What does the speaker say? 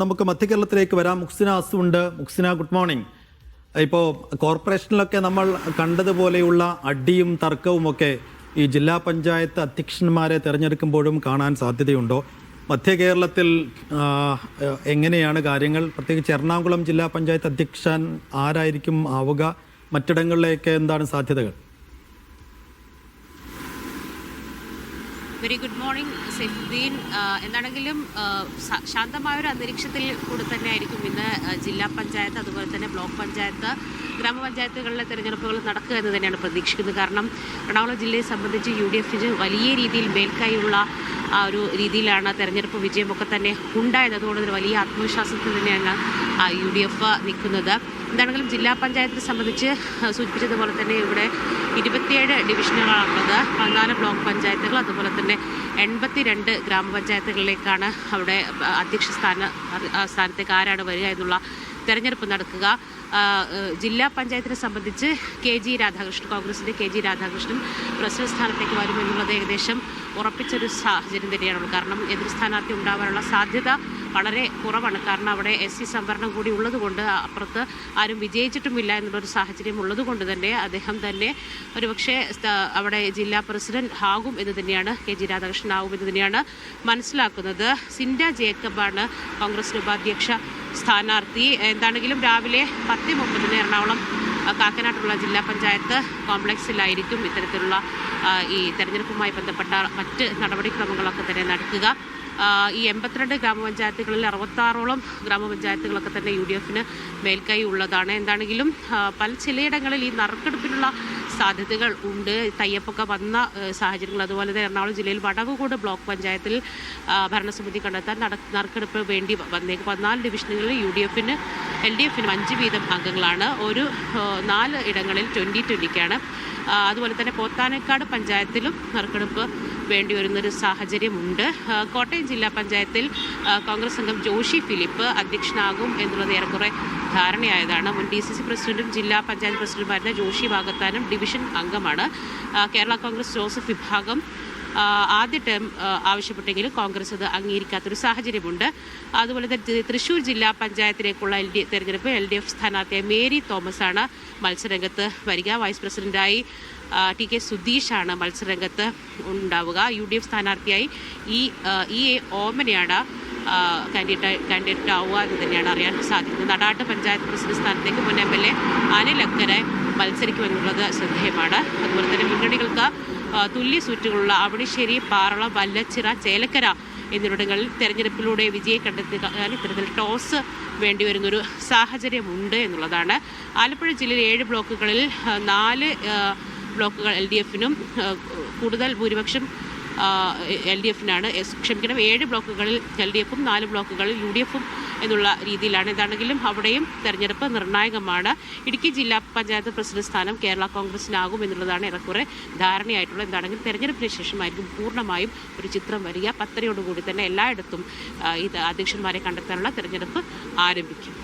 നമുക്ക് മധ്യകേരളത്തിലേക്ക് വരാം. മുക്സിന അസുണ്ട്. മുക്സിന, good morning. ഇപ്പോൾ കോർപ്പറേഷനിലൊക്കെ നമ്മൾ കണ്ടതുപോലെയുള്ള അടിയും തർക്കവും ഒക്കെ ഈ ജില്ലാ പഞ്ചായത്ത് അധ്യക്ഷന്മാരെ തിരഞ്ഞെടുക്കുമ്പോഴും കാണാൻ സാധ്യതയുണ്ടോ? മധ്യ കേരളത്തിൽ എങ്ങനെയാണ് കാര്യങ്ങൾ? പ്രത്യേകിച്ച് എറണാകുളം ജില്ലാ പഞ്ചായത്ത് അധ്യക്ഷൻ ആരായിരിക്കും ആവുക? മറ്റിടങ്ങളിലേക്ക് എന്താണ് സാധ്യതകൾ? Very good morning Saifuddin. എന്താണെങ്കിലും ശാന്തമായൊരു അന്തരീക്ഷത്തിൽ കൂടെ തന്നെ ആയിരിക്കും ഇന്ന് ജില്ലാ പഞ്ചായത്ത്, അതുപോലെ തന്നെ ബ്ലോക്ക് പഞ്ചായത്ത്, ഗ്രാമപഞ്ചായത്തുകളിലെ തിരഞ്ഞെടുപ്പുകൾ നടക്കുക എന്ന് തന്നെയാണ് പ്രതീക്ഷിക്കുന്നത്. കാരണം എറണാകുളം ജില്ലയെ സംബന്ധിച്ച് UDFന് വലിയ രീതിയിൽ മേൽക്കൈയുള്ള ആ ഒരു രീതിയിലാണ് തെരഞ്ഞെടുപ്പ് വിജയമൊക്കെ തന്നെ ഉണ്ടായത്. അതുകൊണ്ട് തന്നെ വലിയ ആത്മവിശ്വാസത്തിൽ തന്നെയാണ് UDF നിൽക്കുന്നത്. എന്താണെങ്കിലും ജില്ലാ പഞ്ചായത്തിനെ സംബന്ധിച്ച് സൂചിപ്പിച്ചതുപോലെ തന്നെ ഇവിടെ 27 ഡിവിഷനുകളാണുള്ളത്, 14 ബ്ലോക്ക് പഞ്ചായത്തുകൾ, അതുപോലെ തന്നെ 82 ഗ്രാമപഞ്ചായത്തുകളിലേക്കാണ് അവിടെ അധ്യക്ഷ സ്ഥാനത്തേക്ക് ആരാണ് വരിക എന്നുള്ള തെരഞ്ഞെടുപ്പ് നടക്കുക. ജില്ലാ പഞ്ചായത്തിനെ സംബന്ധിച്ച് KG രാധാകൃഷ്ണൻ, കോൺഗ്രസിൻ്റെ KG രാധാകൃഷ്ണൻ പ്രസിഡന്റ് സ്ഥാനത്തേക്ക് വരുമെന്നുള്ളത് ഏകദേശം ഉറപ്പിച്ചൊരു സാഹചര്യം തന്നെയാണുള്ളത്. കാരണം എതിർ സ്ഥാനാർത്ഥി ഉണ്ടാവാനുള്ള സാധ്യത വളരെ കുറവാണ്. കാരണം അവിടെ SC സംവരണം കൂടി ഉള്ളതുകൊണ്ട്, അപ്പുറത്ത് ആരും വിജയിച്ചിട്ടുമില്ല എന്നുള്ളൊരു സാഹചര്യം ഉള്ളതുകൊണ്ട് തന്നെ അദ്ദേഹം തന്നെ ഒരുപക്ഷെ അവിടെ ജില്ലാ പ്രസിഡന്റ് ആകും എന്ന് തന്നെയാണ്, KG രാധാകൃഷ്ണൻ ആകും എന്ന് തന്നെയാണ് മനസ്സിലാക്കുന്നത്. സിൻഡ ജേക്കബാണ് കോൺഗ്രസിൻ്റെ ഉപാധ്യക്ഷ സ്ഥാനാർത്ഥി. എന്താണെങ്കിലും രാവിലെ 10:30 എറണാകുളം കാക്കനാട്ടുള്ള ജില്ലാ പഞ്ചായത്ത് കോംപ്ലക്സിലായിരിക്കും ഇത്തരത്തിലുള്ള ഈ തെരഞ്ഞെടുപ്പുമായി ബന്ധപ്പെട്ട മറ്റ് നടപടിക്രമങ്ങളൊക്കെ തന്നെ നടക്കുക. ഈ 82 ഗ്രാമപഞ്ചായത്തുകളിൽ 66ഓളം ഗ്രാമപഞ്ചായത്തുകളൊക്കെ തന്നെ UDFന് മേൽക്കൈ ഉള്ളതാണ്. എന്താണെങ്കിലും ചിലയിടങ്ങളിൽ ഈ നറുക്കെടുപ്പിനുള്ള സാധ്യതകൾ ഉണ്ട്. തയ്യപ്പൊക്കെ വന്ന സാഹചര്യങ്ങൾ, അതുപോലെ തന്നെ എറണാകുളം ജില്ലയിൽ വടവുകോട് ബ്ലോക്ക് പഞ്ചായത്തിൽ ഭരണസമിതി കണ്ടെത്താൻ നറുക്കെടുപ്പ് വേണ്ടി വന്നേക്കും. 14 ഡിവിഷനുകളിൽ UDFന് LDFനും 5 വീതം അംഗങ്ങളാണ്. ഒരു 4 ഇടങ്ങളിൽ 20-20ക്കാണ്. അതുപോലെ തന്നെ പോത്താനേക്കാട് പഞ്ചായത്തിലും നറുക്കെടുപ്പ് വേണ്ടി വരുന്നൊരു സാഹചര്യമുണ്ട്. കോട്ടയം ജില്ലാ പഞ്ചായത്തിൽ കോൺഗ്രസ് അംഗം ജോഷി ഫിലിപ്പ് അധ്യക്ഷനാകും എന്നുള്ളത് ഏറെക്കുറെ ധാരണയായതാണ്. മുൻ DCC പ്രസിഡന്റും ജില്ലാ പഞ്ചായത്ത് പ്രസിഡന്റുമായിരുന്ന ജോഷി വാകത്താനും ഡിവിഷൻ അംഗമാണ്. കേരള കോൺഗ്രസ് ജോസഫ് വിഭാഗം ആദ്യ ടേം ആവശ്യപ്പെട്ടെങ്കിലും കോൺഗ്രസ് അത് അംഗീകരിക്കാത്തൊരു സാഹചര്യമുണ്ട്. അതുപോലെ തന്നെ തൃശ്ശൂർ ജില്ലാ പഞ്ചായത്തിലേക്കുള്ള തെരഞ്ഞെടുപ്പ് LDF സ്ഥാനാർത്ഥിയായ മേരി തോമസാണ് മത്സരരംഗത്ത് വരിക. വൈസ് പ്രസിഡന്റായി TK സുധീഷാണ് മത്സരരംഗത്ത് ഉണ്ടാവുക. UDF സ്ഥാനാർത്ഥിയായി EA ഓമനയാണ് കാൻഡിഡേറ്റ് ആവുക എന്ന് തന്നെയാണ് അറിയാൻ സാധിക്കുന്നത്. നടാട്ട് പഞ്ചായത്ത് പ്രസിഡന്റ് സ്ഥാനത്തേക്ക് മുൻ MLA അനിൽ അക്കരെ മത്സരിക്കുമെന്നുള്ളത് ശ്രദ്ധേയമാണ്. അതുപോലെ തന്നെ മുന്നണികൾക്ക് തുല്യ സീറ്റുകളുള്ള അവണിശ്ശേരി, പാറളം, വല്ലച്ചിറ, ചേലക്കര എന്നിവിടങ്ങളിൽ തെരഞ്ഞെടുപ്പിലൂടെ വിജയം കണ്ടെത്താൻ ഇത്തരത്തിൽ ടോസ് വേണ്ടിവരുന്നൊരു സാഹചര്യമുണ്ട് എന്നുള്ളതാണ്. ആലപ്പുഴ ജില്ലയിൽ 7 ബ്ലോക്കുകളിൽ 4 ബ്ലോക്കുകൾ LDFനും കൂടുതൽ ഭൂരിപക്ഷം LDFനാണ്. 7 ബ്ലോക്കുകളിൽ LDFും 4 ബ്ലോക്കുകളിൽ UDFും എന്നുള്ള രീതിയിലാണ്. ഇതാണെങ്കിലും അവിടെയും തെരഞ്ഞെടുപ്പ് നിർണായകമാണ്. ഇടുക്കി ജില്ലാ പഞ്ചായത്ത് പ്രസിഡന്റ് സ്ഥാനം കേരള കോൺഗ്രസിനാകും എന്നുള്ളതാണ് ഏറെക്കുറെ ധാരണയായിട്ടുള്ളത്. എന്താണെങ്കിലും തെരഞ്ഞെടുപ്പിന് ശേഷമായിരിക്കും പൂർണ്ണമായും ഒരു ചിത്രം വരിക. 10:30 തന്നെ എല്ലായിടത്തും ഈ അധ്യക്ഷന്മാരെ കണ്ടെത്താനുള്ള തെരഞ്ഞെടുപ്പ് ആരംഭിക്കും.